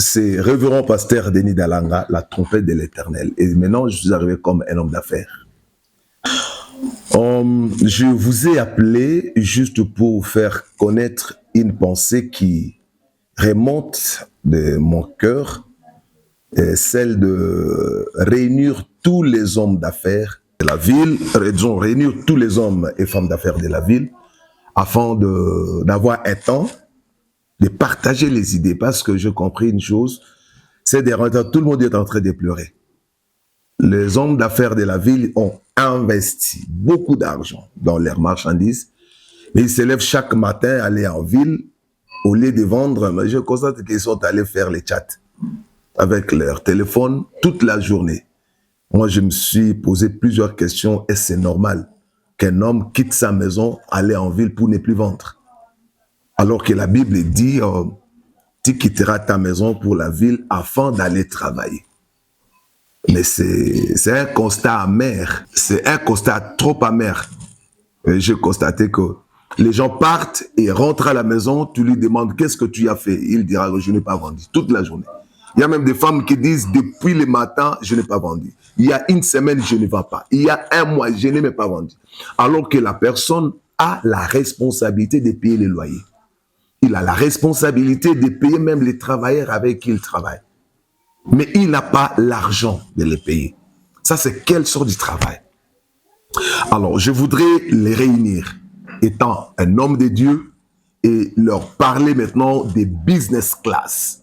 c'est révérend pasteur Denis Dalanga, la trompette de l'Éternel. Et maintenant, je suis arrivé comme un homme d'affaires. Je vous ai appelé juste pour faire connaître une pensée qui remonte de mon cœur, celle de réunir tous les hommes d'affaires de la ville, réunir tous les hommes et femmes d'affaires de la ville, afin d'avoir un temps de partager les idées, parce que j'ai compris une chose, c'est derniers temps, tout le monde est en train de pleurer. Les hommes d'affaires de la ville ont investi beaucoup d'argent dans leurs marchandises, mais ils se lèvent chaque matin, aller en ville, au lieu de vendre, mais je constate qu'ils sont allés faire les chats avec leur téléphone toute la journée. Moi, je me suis posé plusieurs questions. Est-ce que c'est normal qu'un homme quitte sa maison, aller en ville pour ne plus vendre? Alors que la Bible dit, tu quitteras ta maison pour la ville afin d'aller travailler. Mais c'est un constat amer, c'est un constat trop amer. J'ai constaté que les gens partent et rentrent à la maison, tu lui demandes qu'est-ce que tu as fait. Il dira je n'ai pas vendu toute la journée. Il y a même des femmes qui disent depuis le matin, je n'ai pas vendu. Il y a une semaine, je ne vends pas. Il y a un mois, je n'ai même pas vendu. Alors que la personne a la responsabilité de payer les loyers. Il a la responsabilité de payer même les travailleurs avec qui il travaille. Mais il n'a pas l'argent de les payer. Ça, c'est quelle sorte de travail? Alors, je voudrais les réunir, étant un homme de Dieu, et leur parler maintenant des business class.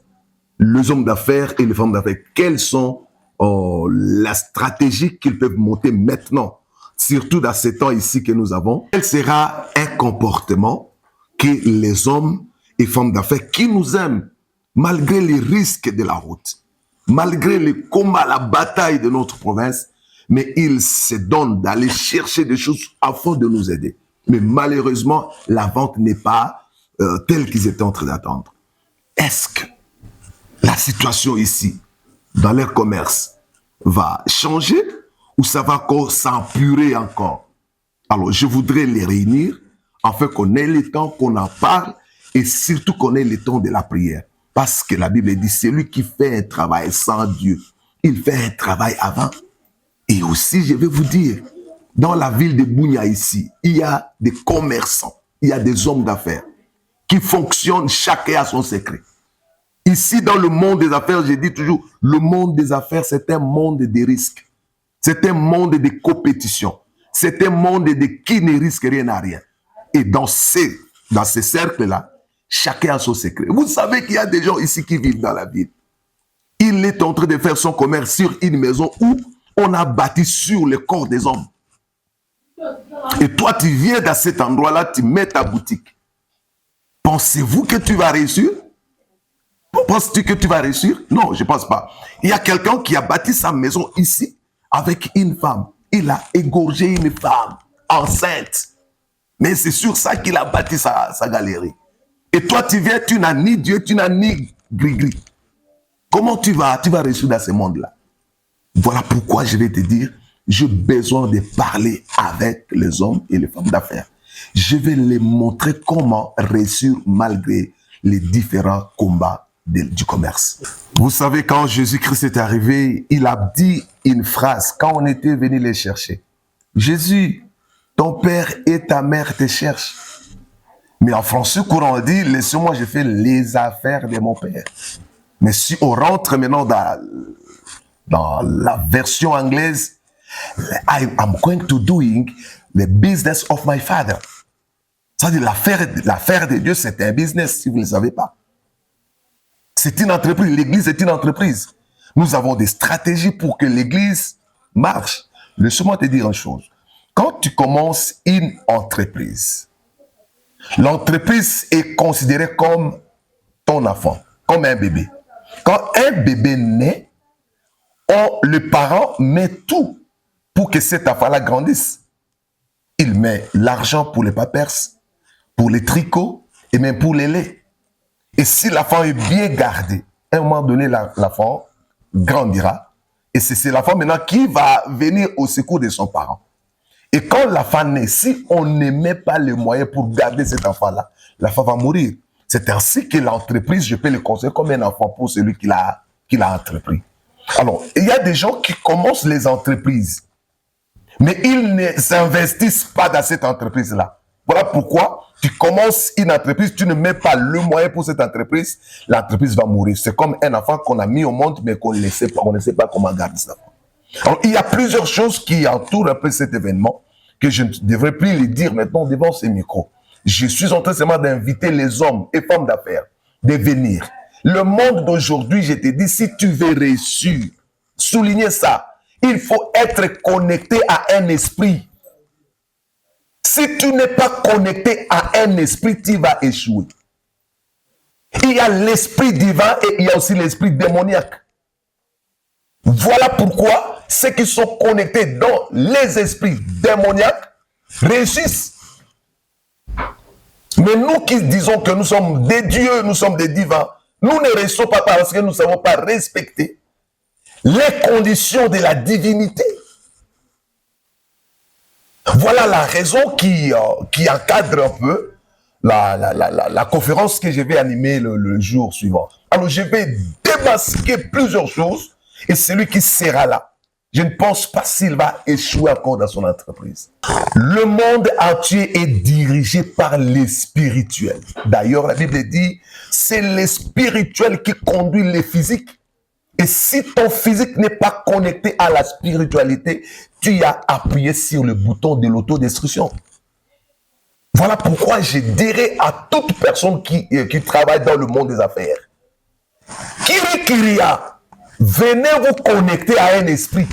Les hommes d'affaires et les femmes d'affaires. Quelles sont la stratégie qu'ils peuvent monter maintenant, surtout dans ces temps ici que nous avons? Quel sera un comportement que les hommes et femmes d'affaires qui nous aiment, malgré les risques de la route, malgré les combats, la bataille de notre province, mais ils se donnent d'aller chercher des choses afin de nous aider. Mais malheureusement, la vente n'est pas telle qu'ils étaient en train d'attendre. Est-ce que la situation ici, dans leur commerce, va changer ou ça va encore s'empurer encore? Alors, je voudrais les réunir afin qu'on ait le temps, qu'on en parle et surtout qu'on ait le temps de la prière. Parce que la Bible dit, celui qui fait un travail sans Dieu, il fait un travail avant. Et aussi, je vais vous dire, dans la ville de Bunia ici, il y a des commerçants, il y a des hommes d'affaires qui fonctionnent chacun à son secret. Ici, dans le monde des affaires, je dis toujours, le monde des affaires, c'est un monde de risques. C'est un monde de compétition. C'est un monde de qui ne risque rien à rien. Et dans ces cercles-là, chacun a son secret. Vous savez qu'il y a des gens ici qui vivent dans la ville. Il est en train de faire son commerce sur une maison où on a bâti sur le corps des hommes. Et toi, tu viens dans cet endroit-là, tu mets ta boutique. Pensez-vous que tu vas réussir? Penses-tu que tu vas réussir? Non, je ne pense pas. Il y a quelqu'un qui a bâti sa maison ici avec une femme. Il a égorgé une femme enceinte. Mais c'est sur ça qu'il a bâti sa galerie. Et toi, tu viens, tu n'as ni Dieu, tu n'as ni gris-gris. Comment tu vas réussir dans ce monde-là? Voilà pourquoi je vais te dire, j'ai besoin de parler avec les hommes et les femmes d'affaires. Je vais les montrer comment réussir malgré les différents combats du commerce. Vous savez, quand Jésus-Christ est arrivé, il a dit une phrase quand on était venu les chercher. Jésus, ton père et ta mère te cherchent. Mais en français courant, on dit, laissez-moi, je fais les affaires de mon père. Mais si on rentre maintenant dans la version anglaise, I'm going to doing the business of my father. C'est-à-dire l'affaire de Dieu, c'est un business, si vous ne le savez pas. C'est une entreprise, l'église est une entreprise. Nous avons des stratégies pour que l'église marche. Laisse-moi te dire une chose. Quand tu commences une entreprise, l'entreprise est considérée comme ton enfant, comme un bébé. Quand un bébé naît, le parent met tout pour que cet enfant-là grandisse. Il met l'argent pour les pampers, pour les tricots et même pour les laits. Et si l'enfant est bien gardé, à un moment donné, l'enfant grandira. Et c'est l'enfant maintenant qui va venir au secours de son parent. Et quand l'enfant naît, si on ne met pas les moyens pour garder cet enfant-là, l'enfant va mourir. C'est ainsi que l'entreprise, je peux le considérer comme un enfant pour celui qui l'a entrepris. Alors, il y a des gens qui commencent les entreprises, mais ils ne s'investissent pas dans cette entreprise-là. Voilà pourquoi tu commences une entreprise, tu ne mets pas le moyen pour cette entreprise, l'entreprise va mourir. C'est comme un enfant qu'on a mis au monde, mais qu'on ne sait pas comment garder ça. Alors, il y a plusieurs choses qui entourent un peu cet événement, que je ne devrais plus les dire maintenant devant ces micros. Je suis en train seulement d'inviter les hommes et femmes d'affaires de venir. Le monde d'aujourd'hui, je te dis, si tu veux réussir, souligner ça, il faut être connecté à un esprit. Si tu n'es pas connecté à un esprit, tu vas échouer. Il y a l'esprit divin et il y a aussi l'esprit démoniaque. Voilà pourquoi ceux qui sont connectés dans les esprits démoniaques réussissent. Mais nous qui disons que nous sommes des dieux, nous sommes des divins, nous ne réussissons pas parce que nous ne savons pas respecter les conditions de la divinité. Voilà la raison qui encadre un peu la conférence que je vais animer le jour suivant. Alors, je vais démasquer plusieurs choses et celui qui sera là, je ne pense pas s'il va échouer encore dans son entreprise. Le monde entier est dirigé par les spirituels. D'ailleurs, la Bible dit, c'est les spirituels qui conduisent les physiques. Et si ton physique n'est pas connecté à la spiritualité, tu as appuyé sur le bouton de l'autodestruction. Voilà pourquoi je dirais à toute personne qui travaille dans le monde des affaires, Kirikiria, venez vous connecter à un esprit.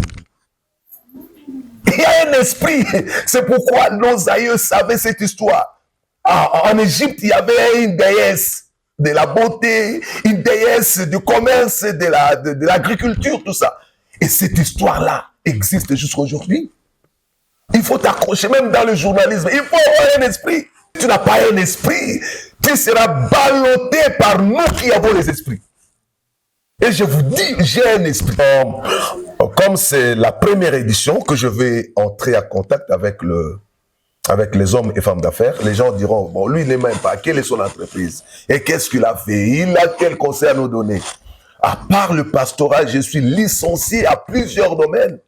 Il y a un esprit. C'est pourquoi nos aïeux savaient cette histoire. En Égypte, il y avait une déesse de la beauté, une déesse du commerce, de l'agriculture, tout ça. Et cette histoire-là existe jusqu'à aujourd'hui. Il faut t'accrocher, même dans le journalisme. Il faut avoir un esprit. Si tu n'as pas un esprit, tu seras ballotté par nous qui avons les esprits. Et je vous dis, j'ai un esprit. Comme c'est la première édition que je vais entrer en contact avec les hommes et femmes d'affaires, les gens diront, bon, lui, il n'est même pas, quelle est son entreprise? Et qu'est-ce qu'il a fait? Il a quel conseil à nous donner? À part le pastorat, je suis licencié à plusieurs domaines.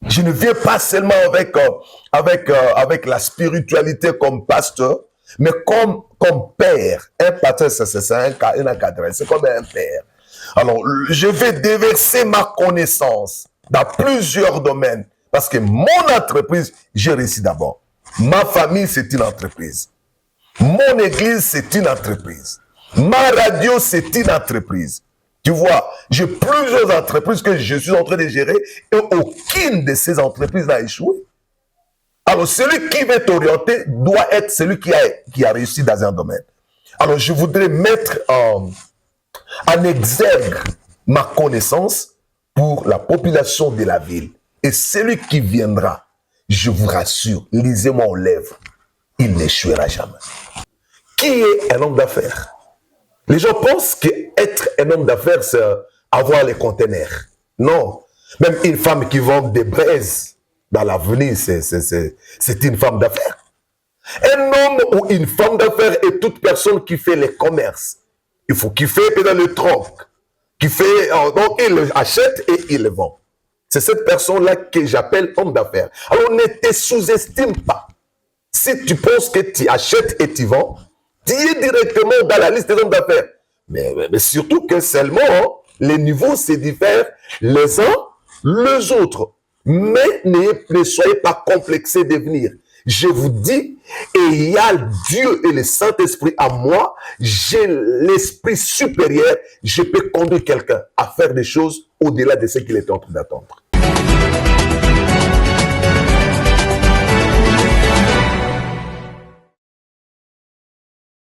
Je ne viens pas seulement avec la spiritualité comme pasteur, mais comme père. Un pasteur, c'est un encadré, c'est comme un père. Alors, je vais déverser ma connaissance dans plusieurs domaines, parce que mon entreprise, j'ai réussi d'abord. Ma famille, c'est une entreprise. Mon église, c'est une entreprise. Ma radio, c'est une entreprise. Tu vois, j'ai plusieurs entreprises que je suis en train de gérer et aucune de ces entreprises n'a échoué. Alors, celui qui veut t'orienter doit être celui qui a réussi dans un domaine. Alors, je voudrais mettre en exergue ma connaissance pour la population de la ville. Et celui qui viendra, je vous rassure, lisez-moi aux lèvres, il n'échouera jamais. Qui est un homme d'affaires? Les gens pensent qu'être un homme d'affaires, c'est avoir les conteneurs. Non. Même une femme qui vend des braises dans l'avenir, c'est une femme d'affaires. Un homme ou une femme d'affaires est toute personne qui fait les commerces. Il faut qu'il fait peut-être le troc, donc il achète et il le vend. C'est cette personne-là que j'appelle homme d'affaires. Alors ne te sous-estime pas. Si tu penses que tu achètes et tu vends, tu es directement dans la liste des hommes d'affaires. Mais surtout que seulement, les niveaux se diffèrent les uns les autres. Mais ne soyez pas complexés de venir. Je vous dis, et il y a Dieu et le Saint-Esprit à moi, j'ai l'esprit supérieur, je peux conduire quelqu'un à faire des choses au-delà de ce qu'il est en train d'attendre.